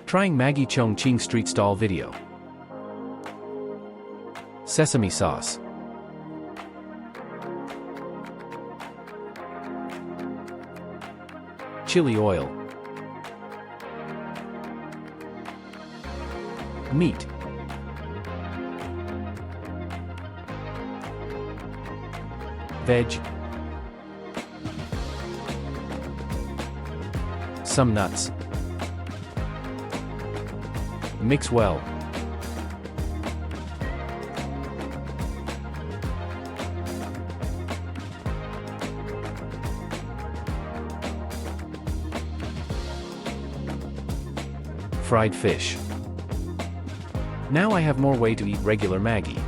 Trying Maggi Chong Qing street stall video. Sesame sauce. Chili oil. Meat. Veg. Some nuts. Mix well. Fried fish. Now I have more way to eat regular Maggi.